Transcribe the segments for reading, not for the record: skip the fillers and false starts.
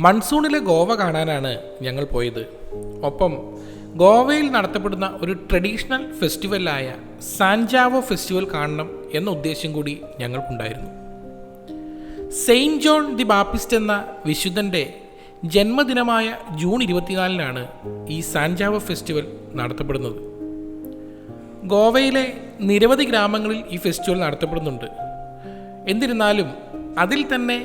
മൺസൂണിലെ ഗോവ കാണാനാണ് ഞങ്ങൾ പോയത്. ഒപ്പം ഗോവയിൽ നടത്തപ്പെടുന്ന ഒരു ട്രഡീഷണൽ ഫെസ്റ്റിവലായ സാൻജാവോ ഫെസ്റ്റിവൽ കാണണം എന്ന ഉദ്ദേശം കൂടി ഞങ്ങൾക്കുണ്ടായിരുന്നു. സെയിൻറ്റ് ജോൺ ദി ബാപ്റ്റിസ്റ്റ് എന്ന വിശുദ്ധൻ്റെ ജന്മദിനമായ ജൂൺ 24-നാണ് ഈ സാൻജാവോ ഫെസ്റ്റിവൽ നടത്തപ്പെടുന്നത്. ഗോവയിലെ നിരവധി ഗ്രാമങ്ങളിൽ ഈ ഫെസ്റ്റിവൽ നടത്തപ്പെടുന്നുണ്ട്. എന്നിരുന്നാലും അതിൽ തന്നെ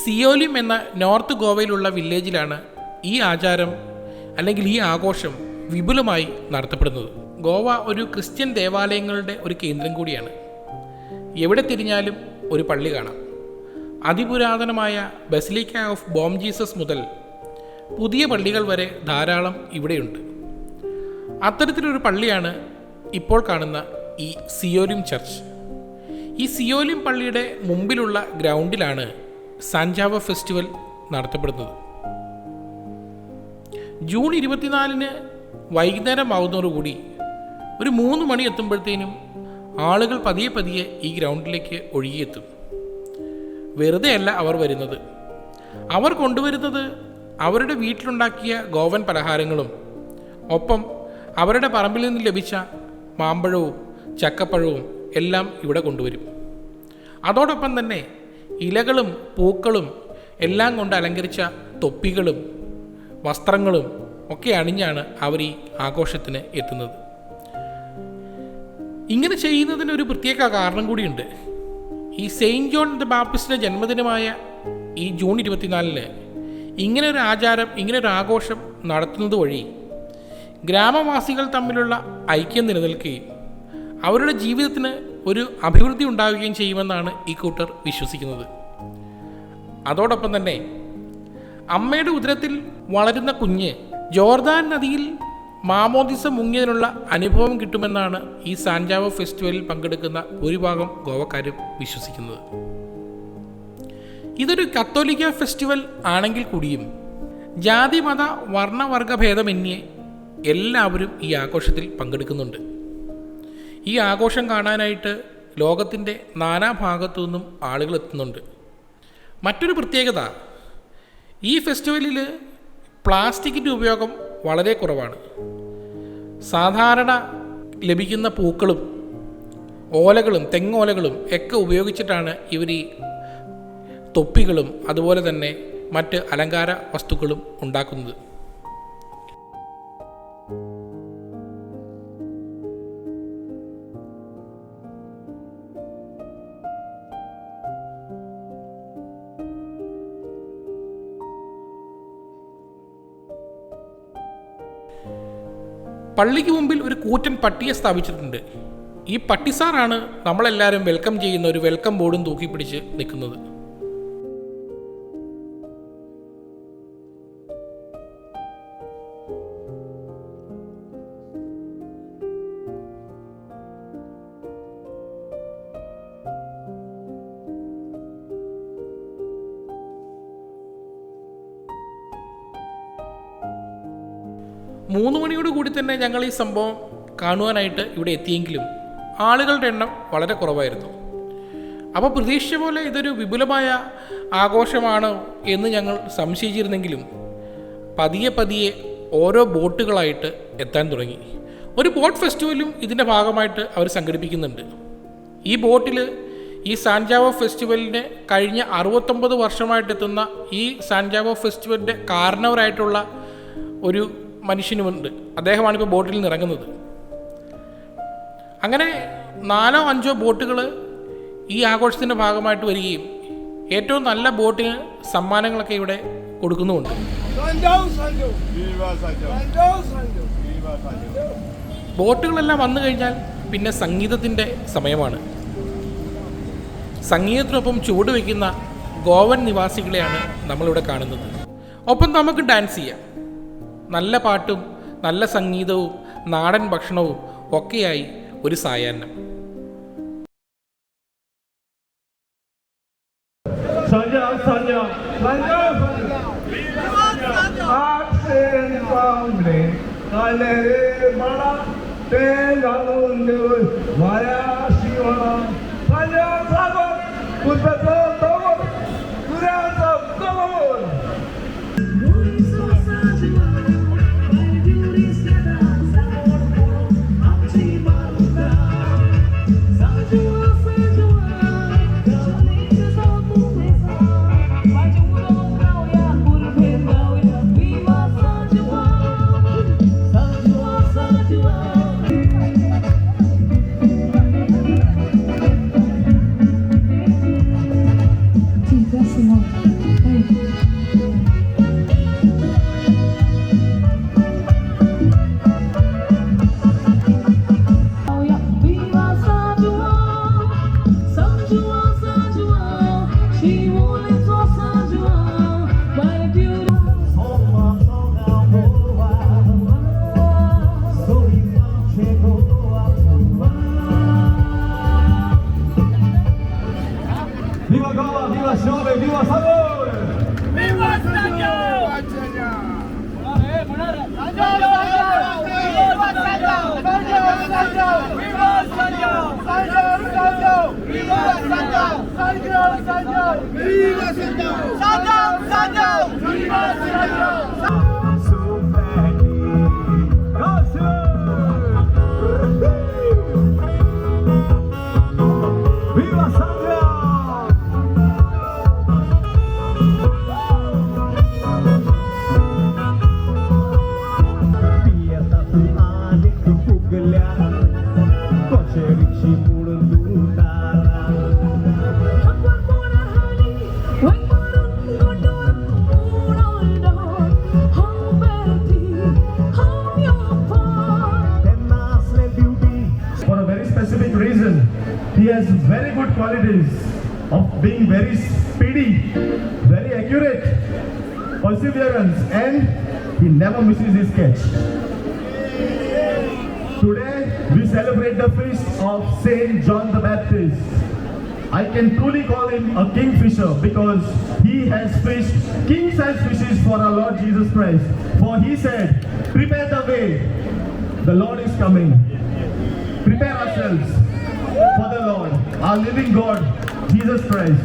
സിയോലിം എന്ന നോർത്ത് ഗോവയിലുള്ള വില്ലേജിലാണ് ഈ ആചാരം അല്ലെങ്കിൽ ഈ ആഘോഷം വിപുലമായി നടത്തപ്പെടുന്നത്. ഗോവ ഒരു ക്രിസ്ത്യൻ ദേവാലയങ്ങളുടെ ഒരു കേന്ദ്രം കൂടിയാണ്. എവിടെ തിരിഞ്ഞാലും ഒരു പള്ളി കാണാം. അതിപുരാതനമായ ബസിലിക്ക ഓഫ് ബോം ജീസസ് മുതൽ പുതിയ പള്ളികൾ വരെ ധാരാളം ഇവിടെയുണ്ട്. അത്തരത്തിലൊരു പള്ളിയാണ് ഇപ്പോൾ കാണുന്ന ഈ സിയോലിം ചർച്ച്. ഈ സിയോലിം പള്ളിയുടെ മുമ്പിലുള്ള ഗ്രൗണ്ടിലാണ് സാൻജാവോ ഫെസ്റ്റിവൽ നടത്തപ്പെടുന്നത്. ജൂൺ 24-ന് വൈകുന്നേരം ആവുന്നതോടുകൂടി ഒരു 3 മണി എത്തുമ്പോഴത്തേനും ആളുകൾ പതിയെ പതിയെ ഈ ഗ്രൗണ്ടിലേക്ക് ഒഴുകിയെത്തും. വെറുതെ അല്ല അവർ വരുന്നത്. അവർ കൊണ്ടുവരുന്നത് അവരുടെ വീട്ടിലുണ്ടാക്കിയ ഗോവൻ പലഹാരങ്ങളും ഒപ്പം അവരുടെ പറമ്പിൽ നിന്ന് ലഭിച്ച മാമ്പഴവും ചക്കപ്പഴവും എല്ലാം ഇവിടെ കൊണ്ടുവരും. അതോടൊപ്പം തന്നെ ഇലകളും പൂക്കളും എല്ലാം കൊണ്ട് അലങ്കരിച്ച തൊപ്പികളും വസ്ത്രങ്ങളും ഒക്കെ അണിഞ്ഞാണ് അവർ ഈ ആഘോഷത്തിന് എത്തുന്നത്. ഇങ്ങനെ ചെയ്യുന്നതിന് ഒരു പ്രത്യേക കാരണം കൂടിയുണ്ട്. ഈ സെയിൻറ്റ് ജോൺ ദ ബാപ്റ്റിസ്റ്റിൻ്റെ ജന്മദിനമായ ഈ ജൂൺ 24-ന് ഇങ്ങനൊരു ആചാരം, ഇങ്ങനൊരു ആഘോഷം നടത്തുന്നത് വഴി ഗ്രാമവാസികൾ തമ്മിലുള്ള ഐക്യം നിലനിൽക്കുകയും അവരുടെ ജീവിതത്തിന് ഒരു അഭിവൃദ്ധി ഉണ്ടാവുകയും ചെയ്യുമെന്നാണ് ഈ കൂട്ടർ വിശ്വസിക്കുന്നത്. അതോടൊപ്പം തന്നെ അമ്മയുടെ ഉദരത്തിൽ വളരുന്ന കുഞ്ഞ് ജോർദാൻ നദിയിൽ മാമോദിസ മുങ്ങിയതിനുള്ള അനുഭവം കിട്ടുമെന്നാണ് ഈ സാൻജാവോ ഫെസ്റ്റിവലിൽ പങ്കെടുക്കുന്ന ഭൂരിഭാഗം ഗോവക്കാരും വിശ്വസിക്കുന്നത്. ഇതൊരു കത്തോലിക്ക ഫെസ്റ്റിവൽ ആണെങ്കിൽ കൂടിയും ജാതി മത വർണ്ണവർഗ ഭേദമന്യേ എല്ലാവരും ഈ ആഘോഷത്തിൽ പങ്കെടുക്കുന്നുണ്ട്. ഈ ആഘോഷം കാണാനായിട്ട് ലോകത്തിൻ്റെ നാനാഭാഗത്തു നിന്നും ആളുകൾ എത്തുന്നുണ്ട്. മറ്റൊരു പ്രത്യേകത, ഈ ഫെസ്റ്റിവലിൽ പ്ലാസ്റ്റിക്കിൻ്റെ ഉപയോഗം വളരെ കുറവാണ്. സാധാരണ ലഭിക്കുന്ന പൂക്കളും ഓലകളും തെങ്ങോലകളും ഒക്കെ ഉപയോഗിച്ചിട്ടാണ് ഇവർ ഈ തൊപ്പികളും അതുപോലെ തന്നെ മറ്റ് അലങ്കാര വസ്തുക്കളും ഉണ്ടാക്കുന്നത്. പള്ളിക്ക് മുമ്പിൽ ഒരു കൂറ്റൻ പട്ടിയെ സ്ഥാപിച്ചിട്ടുണ്ട്. ഈ പട്ടിസാറാണ് നമ്മളെല്ലാവരും വെൽക്കം ചെയ്യുന്ന ഒരു വെൽക്കം ബോർഡും തൂക്കിപ്പിടിച്ച് നിൽക്കുന്നത്. മൂന്ന് മണിയോട് കൂടി തന്നെ ഞങ്ങൾ ഈ സംഭവം കാണുവാനായിട്ട് ഇവിടെ എത്തിയെങ്കിലും ആളുകളുടെ എണ്ണം വളരെ കുറവായിരുന്നു. അപ്പോൾ പ്രതീക്ഷിച്ച പോലെ ഇതൊരു വിപുലമായ ആഘോഷമാണോ എന്ന് ഞങ്ങൾ സംശയിച്ചിരുന്നെങ്കിലും പതിയെ പതിയെ ഓരോ ബോട്ടുകളായിട്ട് എത്താൻ തുടങ്ങി. ഒരു ബോട്ട് ഫെസ്റ്റിവലും ഇതിൻ്റെ ഭാഗമായിട്ട് അവർ സംഘടിപ്പിക്കുന്നുണ്ട്. ഈ ബോട്ടിൽ ഈ സാൻജാവോ ഫെസ്റ്റിവലിന് കഴിഞ്ഞ 69 വർഷമായിട്ടെത്തുന്ന ഈ സാൻജാവോ ഫെസ്റ്റിവലിൻ്റെ കാരണവരായിട്ടുള്ള ഒരു മനുഷ്യനുമുണ്ട്. അദ്ദേഹമാണിപ്പോൾ ബോട്ടിൽ നിന്ന് ഇറങ്ങുന്നത്. അങ്ങനെ 4-5 ബോട്ടുകൾ ഈ ആഘോഷത്തിൻ്റെ ഭാഗമായിട്ട് വരികയും ഏറ്റവും നല്ല ബോട്ടിന് സമ്മാനങ്ങളൊക്കെ ഇവിടെ കൊടുക്കുന്നുമുണ്ട്. ബോട്ടുകളെല്ലാം വന്നു കഴിഞ്ഞാൽ പിന്നെ സംഗീതത്തിൻ്റെ സമയമാണ്. സംഗീതത്തിനൊപ്പം ചുവട് വയ്ക്കുന്ന ഗോവൻ നിവാസികളെയാണ് നമ്മളിവിടെ കാണുന്നത്. ഒപ്പം നമുക്ക് ഡാൻസ് ചെയ്യാം. നല്ല പാട്ടും നല്ല സംഗീതവും നാടൻ ഭക്ഷണവും ഒക്കെയായി ഒരു സായാഹ്നം. He has very good qualities of being very speedy, very accurate, perseverance, and he never misses his catch. Today we celebrate the feast of Saint John the Baptist. I can truly call him a kingfisher because he has fished king-size fishes for our Lord Jesus Christ. For he said, "Prepare the way, the Lord is coming. Prepare ourselves for the Lord, our living God, Jesus Christ."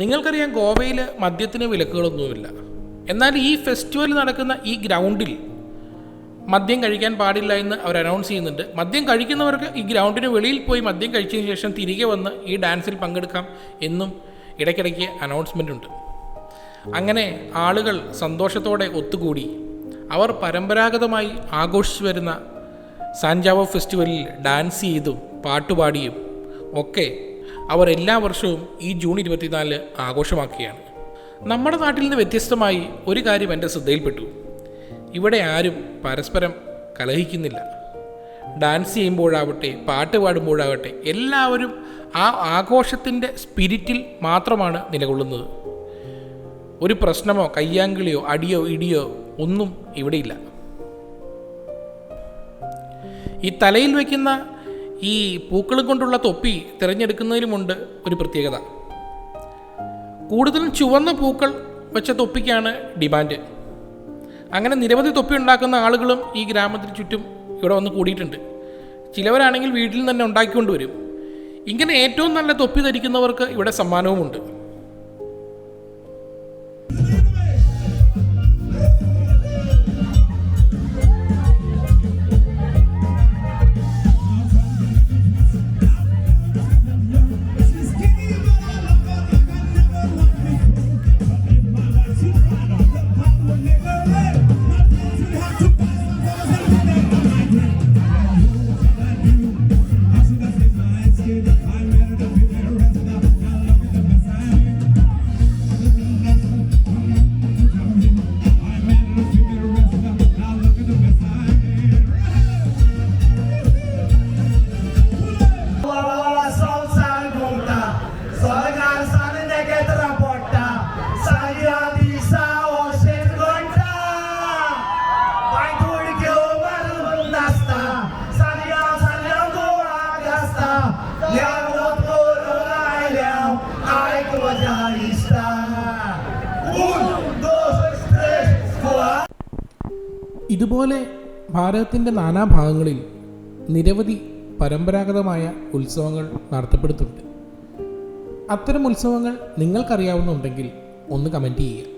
നിങ്ങൾക്കറിയാം, ഗോവയിൽ മദ്യത്തിന് വിലക്കുകളൊന്നുമില്ല. എന്നാൽ ഈ festival നടക്കുന്ന ഈ ഗ്രൗണ്ടിൽ മദ്യം കഴിക്കാൻ പാടില്ല എന്ന് അവർ അനൗൺസ് ചെയ്യുന്നുണ്ട്. മദ്യം കഴിക്കുന്നവർക്ക് ഈ ഗ്രൗണ്ടിന് വെളിയിൽ പോയി മദ്യം കഴിച്ചതിന് ശേഷം തിരികെ വന്ന് ഈ ഡാൻസിൽ പങ്കെടുക്കാം എന്നും ഇടയ്ക്കിടയ്ക്ക് അനൗൺസ്മെൻ്റ് ഉണ്ട്. അങ്ങനെ ആളുകൾ സന്തോഷത്തോടെ ഒത്തുകൂടി അവർ പരമ്പരാഗതമായി ആഘോഷിച്ചു വരുന്ന സാൻജാവോ ഫെസ്റ്റിവലിൽ ഡാൻസ് ചെയ്തും പാട്ടുപാടിയും ഒക്കെ അവർ എല്ലാ വർഷവും ഈ ജൂൺ 24 ആഘോഷമാക്കുകയാണ്. നമ്മുടെ നാട്ടിൽ നിന്ന് വ്യത്യസ്തമായി ഒരു കാര്യം എൻ്റെ ശ്രദ്ധയിൽപ്പെട്ടു. ഇവിടെ ആരും പരസ്പരം കലഹിക്കുന്നില്ല. ഡാൻസ് ചെയ്യുമ്പോഴാവട്ടെ പാട്ട് പാടുമ്പോഴാവട്ടെ എല്ലാവരും ആ ആഘോഷത്തിൻ്റെ സ്പിരിറ്റിൽ മാത്രമാണ് നിലകൊള്ളുന്നത്. ഒരു പ്രശ്നമോ കയ്യാങ്കളിയോ അടിയോ ഇടിയോ ഒന്നും ഇവിടെയില്ല. ഈ തലയിൽ വയ്ക്കുന്ന ഈ പൂക്കളും കൊണ്ടുള്ള തൊപ്പി തിരഞ്ഞെടുക്കുന്നതിലുമുണ്ട് ഒരു പ്രത്യേകത. കൂടുതലും ചുവന്ന പൂക്കൾ വെച്ച തൊപ്പിക്കാണ് ഡിമാൻഡ്. അങ്ങനെ നിരവധി തൊപ്പി ഉണ്ടാക്കുന്ന ആളുകളും ഈ ഗ്രാമത്തിന് ചുറ്റും ഇവിടെ വന്ന് കൂടിയിട്ടുണ്ട്. ചിലവരാണെങ്കിൽ വീട്ടിൽ തന്നെ ഉണ്ടാക്കിക്കൊണ്ട് വരും. ഇങ്ങനെ ഏറ്റവും നല്ല തൊപ്പി ധരിക്കുന്നവർക്ക് ഇവിടെ സമ്മാനവുമുണ്ട്. ഇതുപോലെ ഭാരതത്തിൻ്റെ നാനാഭാഗങ്ങളിൽ നിരവധി പരമ്പരാഗതമായ ഉത്സവങ്ങൾ നടത്തപ്പെടുന്നുണ്ട്. അത്തരം ഉത്സവങ്ങൾ നിങ്ങൾക്കറിയാവുന്നുണ്ടെങ്കിൽ ഒന്ന് കമൻറ്റ് ചെയ്യുക.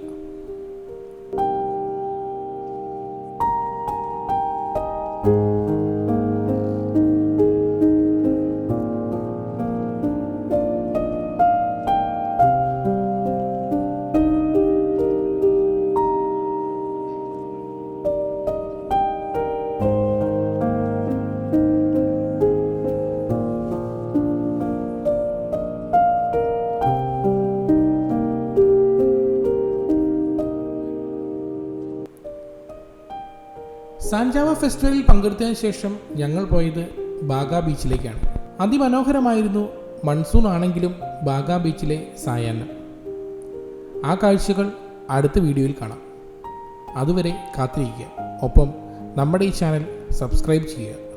സാൻജാവ ഫെസ്റ്റിവലിൽ പങ്കെടുത്തതിന് ശേഷം ഞങ്ങൾ പോയത് ബാഗ ബീച്ചിലേക്കാണ്. അതിമനോഹരമായിരുന്നു. മൺസൂൺ ആണെങ്കിലും ബാഗ ബീച്ചിലെ സായാഹ്നം. ആ കാഴ്ചകൾ അടുത്ത വീഡിയോയിൽ കാണാം. അതുവരെ കാത്തിരിക്കുക. ഒപ്പം നമ്മുടെ ഈ ചാനൽ സബ്സ്ക്രൈബ് ചെയ്യുക.